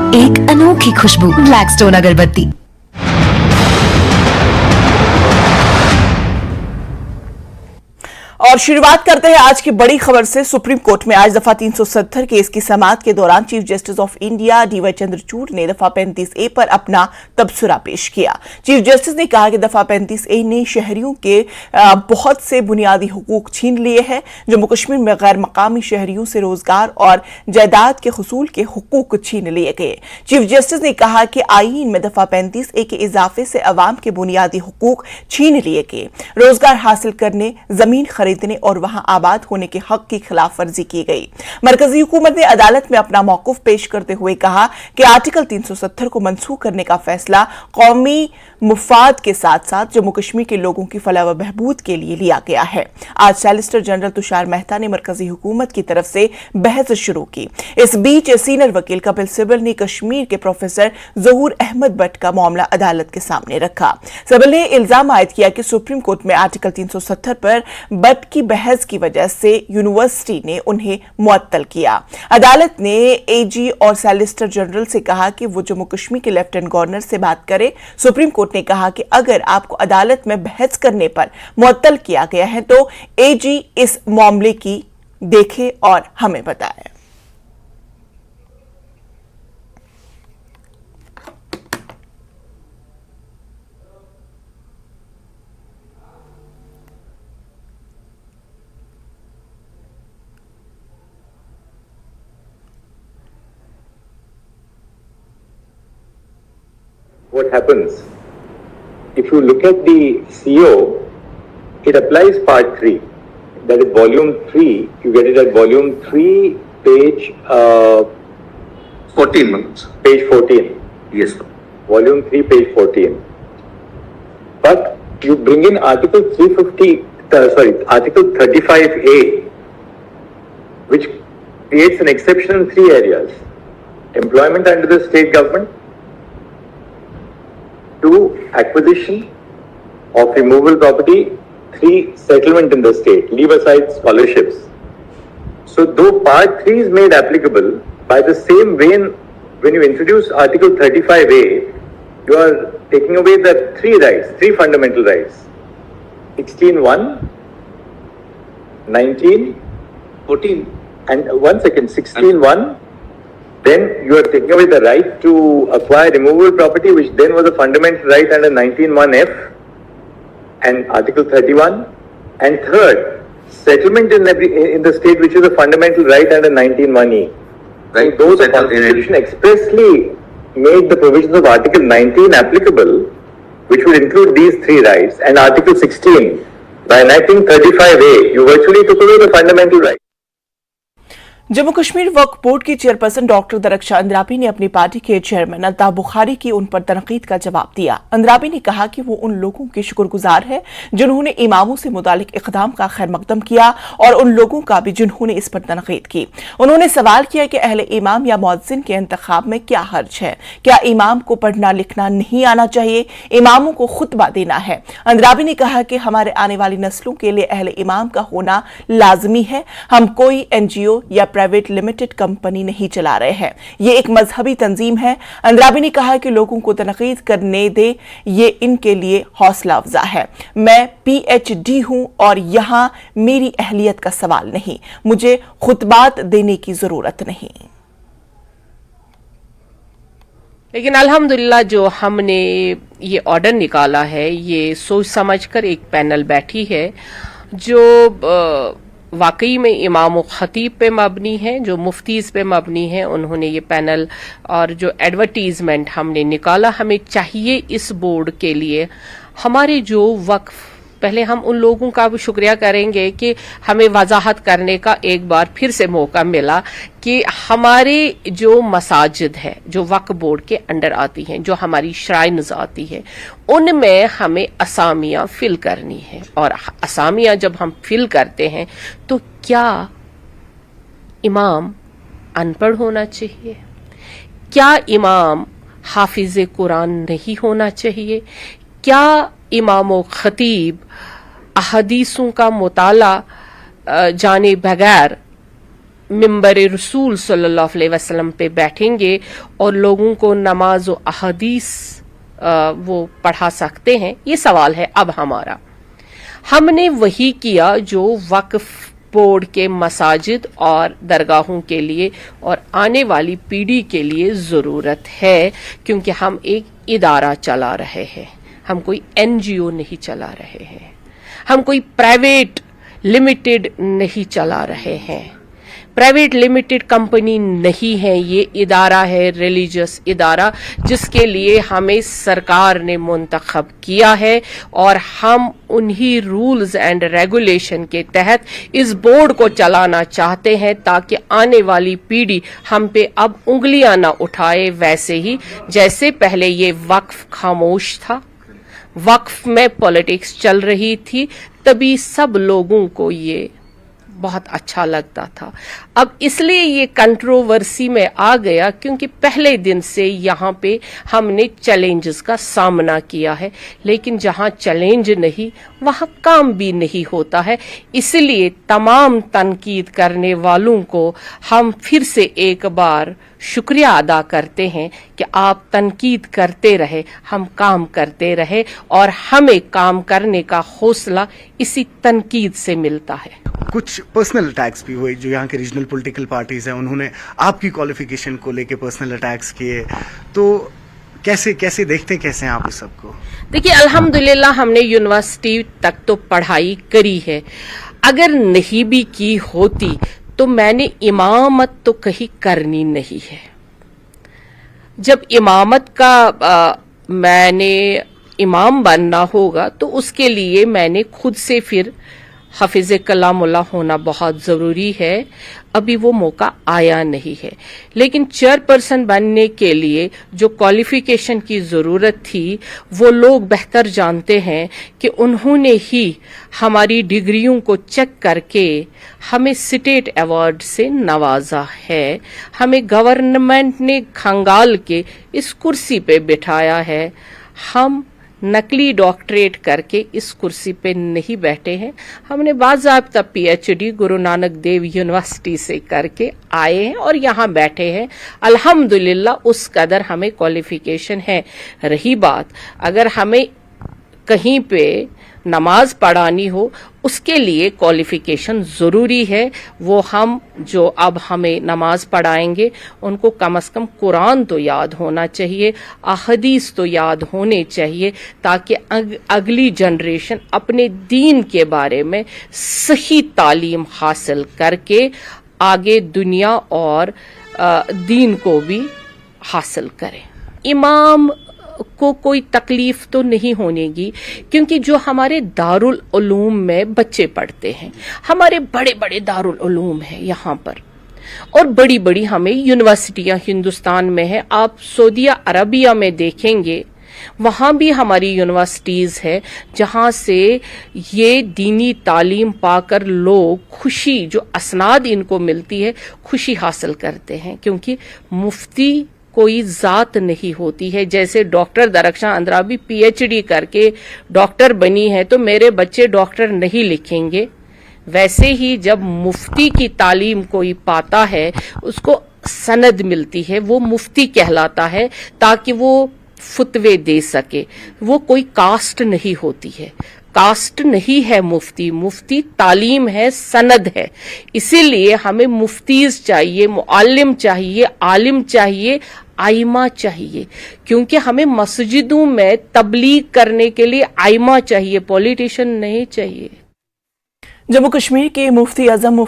एक अनोखी खुशबू ब्लैकस्टोन अगरबत्ती। और शुरुआत करते हैं आज की बड़ी खबर से। सुप्रीम कोर्ट में आज दफा 370 केस की समाअत के दौरान chief justice of India D Y Chandrachud ने दफा 35A पर अपना तबसरा पेश किया। चीफ जस्टिस ने कहा कि दफा 35A ने शहरियों के बहुत से बुनियादी हुकूक छीन लिए हैं। जम्मू कश्मीर में गैर मकामी शहरियों से रोजगार और जायदाद के हुसूल के हुकूक छीन लिए गए। चीफ जस्टिस ने कहा कि आईन में दफा 35A के इजाफे से अवाम के बुनियादी हुकूक छीन लिए गए। रोजगार हासिल करने, जमीन खरीदने और वहां आबाद होने के हक की खिलाफ वर्जी की गई। मरकजी हुकूमत ने अदालत में अपना मौकूफ पेश करते हुए कहा कि आर्टिकल 370 को मनसूख करने का फैसला कौमी मुफाद के साथ साथ जम्मू कश्मीर के लोगों की फलाह व बहबूद के लिए लिया गया है। आज सॉलिसिटर जनरल तुषार मेहता ने मरकजी हुकूमत की तरफ से बहस शुरू की। इस बीच सीनियर वकील कपिल सिब्बल ने कश्मीर के प्रोफेसर ज़हूर अहमद बट का मामला अदालत के सामने रखा। सिब्बल ने इल्जाम आयद किया कि सुप्रीम कोर्ट में आर्टिकल 370 पर बट की बहस की वजह से यूनिवर्सिटी ने उन्हें मुअत्तल किया। अदालत ने एजी और सॉलिसिटर जनरल से कहा कि वो जम्मू कश्मीर के लेफ्टिनेंट गवर्नर से बात करे। सुप्रीम कोर्ट ने कहा कि अगर आपको अदालत में बहस करने पर मुअत्तल किया गया है तो एजी इस मामले की देखे और हमें बताए। What happens? If you look at the CO, it applies part 3. That is volume 3. You get it at volume 3, page 14 months. Page 14. Yes, sir. Volume 3, page 14. But you bring in Article 35A, which creates an exception in 3 areas. Employment under the state government, 2, acquisition of removable property, 3, settlement in the state, leave aside scholarships. So though part 3 is made applicable, by the same vein, when you introduce Article 35A, you are taking away the 3 rights, 3 fundamental rights. 16(1), 19, 14. and 16(1). Then you are taking away the right to acquire removable property, which then was a fundamental right under 19(1)(f) and Article 31. And third, settlement in the state, which is a fundamental right under 19(1)(e). Right. So though the Constitution expressly made the provisions of Article 19 applicable, which would include these 3 rights, and Article 16, by enacting 35A, you virtually took away the fundamental right. Jammu Kashmir Waqf board की chairperson doctor Darakhshan Andrabi ने अपनी party के chairman Altaf Bukhari की उन पर तनकीद का जवाब दिया। अंद्राबी ने कहा कि वो उन लोगों की शुक्रगुजार है जिन्होंने इमामों से मुतालिक इक़दाम का खैर मकदम किया और उन लोगों का भी जिन्होंने इस पर तनकीद की। उन्होंने सवाल किया कि अहले इमाम या मुअज्जिन के इंतखाब में क्या हर्ज है? क्या इमाम को पढ़ना लिखना नहीं आना चाहिए? इमामों को खुतबा देना है। अंद्राबी ने कहा कि हमारे आने वाली नस्लों के लिए अहले इमाम का होना लाजमी है। हम कोई NGO या प्राइवेट लिमिटेड कंपनी नहीं चला रहे हैं, ये एक मजहबी तंजीम है। अंद्राबी ने कहा कि लोगों को तनकीद करने दे, ये इनके लिए हौसला अफजा है। मैं PhD हूं और यहां मेरी अहलियत का सवाल नहीं, मुझे खुतबात देने की जरूरत नहीं। लेकिन अल्हम्दुलिल्लाह जो हमने ये ऑर्डर निकाला है, ये सोच समझकर एक पैनल बैठी है जो वाकई में इमाम व खतीब पे मबनी है, जो मुफ्तीज पे मबनी है। उन्होंने ये पैनल और जो एडवर्टीजमेंट हमने निकाला, हमें चाहिए इस बोर्ड के लिए हमारे जो वक्फ, पहले हम उन लोगों का भी शुक्रिया करेंगे कि हमें वजाहत करने का एक बार फिर से मौका मिला कि हमारे जो मसाजिद है जो वक्फ बोर्ड के अंडर आती हैं, जो हमारी श्राइन्स आती है, उनमें हमें असामियां फिल करनी है। और असामियां जब हम फिल करते हैं तो क्या इमाम अनपढ़ होना चाहिए? क्या इमाम हाफिज कुरान नहीं होना चाहिए? क्या इमाम व खतीब अहदीसों का मुताला जाने बगैर मिंबर रसूल सल्लल्लाहु अलैहि वसल्लम पे बैठेंगे और लोगों को नमाज और अहदीस वो पढ़ा सकते हैं, ये सवाल है अब हमारा। हमने वही किया जो वक्फ बोर्ड के मसाजिद और दरगाहों के लिए और आने वाली पीढ़ी के लिए ज़रूरत है, क्योंकि हम एक इदारा चला रहे हैं, हम कोई NGO नहीं चला रहे हैं, हम कोई प्राइवेट लिमिटेड नहीं चला रहे हैं, प्राइवेट लिमिटेड कंपनी नहीं है, ये इदारा है रिलीजियस इदारा जिसके लिए हमें सरकार ने मुंतखब किया है और हम उन्हीं रूल्स एंड रेगुलेशन के तहत इस बोर्ड को चलाना चाहते हैं ताकि आने वाली पीढ़ी हम पे अब उंगलियां ना उठाए, वैसे ही जैसे पहले ये वक्फ खामोश था, वक्फ में पॉलिटिक्स चल रही थी, तभी सब लोगों को ये बहुत अच्छा लगता था। अब इसलिए ये कंट्रोवर्सी में आ गया क्योंकि पहले दिन से यहाँ पे हमने चैलेंजेस का सामना किया है, लेकिन जहाँ चैलेंज नहीं वहाँ काम भी नहीं होता है। इसलिए तमाम तनकीद करने वालों को हम फिर से एक बार शुक्रिया अदा करते हैं कि आप तनकीद करते रहे, हम काम करते रहे और हमें काम करने का हौसला इसी तनकीद से मिलता है। कुछ पर्सनल अटैक्स भी हुए, जो यहाँ के रीजनल पॉलिटिकल पार्टीज हैं उन्होंने आपकी क्वालिफिकेशन को लेके पर्सनल अटैक्स किए, तो कैसे देखते हैं, कैसे हैं आप इस सबको? देखिए, अल्हम्दुलिल्लाह हमने यूनिवर्सिटी तक तो पढ़ाई करी है, अगर नहीं भी की होती तो मैंने इमामत तो कहीं करनी नहीं है। जब इमामत का मैंने इमाम बनना होगा तो उसके लिए मैंने खुद से फिर हाफिज कलामुल्लाह होना बहुत ज़रूरी है, अभी वो मौका आया नहीं है। लेकिन चेयरपर्सन बनने के लिए जो क्वालिफिकेशन की ज़रूरत थी वो लोग बेहतर जानते हैं कि उन्होंने ही हमारी डिग्रियों को चेक करके हमें स्टेट अवार्ड से नवाजा है, हमें गवर्नमेंट ने खंगाल के इस कुर्सी पे बिठाया है। हम नकली डॉक्टरेट करके इस कुर्सी पे नहीं बैठे हैं, हमने बाज़ाब्ता PhD गुरु नानक देव यूनिवर्सिटी से करके आए हैं और यहाँ बैठे हैं। अल्हम्दुलिल्लाह उस कदर हमें क्वालिफिकेशन है। रही बात अगर हमें कहीं पे नमाज पढ़ानी हो, उसके लिए क्वालिफिकेशन ज़रूरी है। वो हम जो अब हमें नमाज पढ़ाएंगे उनको कम से कम कुरान तो याद होना चाहिए, अहदीस तो याद होने चाहिए, ताकि अगली जनरेशन अपने दीन के बारे में सही तालीम हासिल करके आगे दुनिया और दीन को भी हासिल करे। इमाम को कोई तकलीफ तो नहीं होनेगी, क्योंकि जो हमारे दारुल उलूम में बच्चे पढ़ते हैं, हमारे बड़े बड़े दारुल उलूम हैं यहाँ पर, और बड़ी बड़ी हमें यूनिवर्सिटियाँ हिंदुस्तान में हैं। आप सऊदी अरबिया में देखेंगे, वहाँ भी हमारी यूनिवर्सिटीज़ है जहाँ से ये दीनी तालीम पाकर लोग खुशी, जो असनाद इनको मिलती है, खुशी हासिल करते हैं। क्योंकि मुफ्ती कोई जात नहीं होती है। जैसे डॉक्टर दरख्शां अंद्राबी PhD करके डॉक्टर बनी है तो मेरे बच्चे डॉक्टर नहीं लिखेंगे, वैसे ही जब मुफ्ती की तालीम कोई पाता है उसको सनद मिलती है, वो मुफ्ती कहलाता है, ताकि वो फतवे दे सके। वो कोई कास्ट नहीं होती है, कास्ट नहीं है मुफ्ती, मुफ्ती तालीम है, सनद है। इसीलिए हमें मुफ्तीज चाहिए, मुअल्लिम चाहिए, आलिम चाहिए, आइमा चाहिए, क्योंकि हमें मस्जिदों में तबलीग करने के लिए आइमा चाहिए, पॉलिटिशियन नहीं चाहिए। जम्मू कश्मीर के मुफ्ती आजम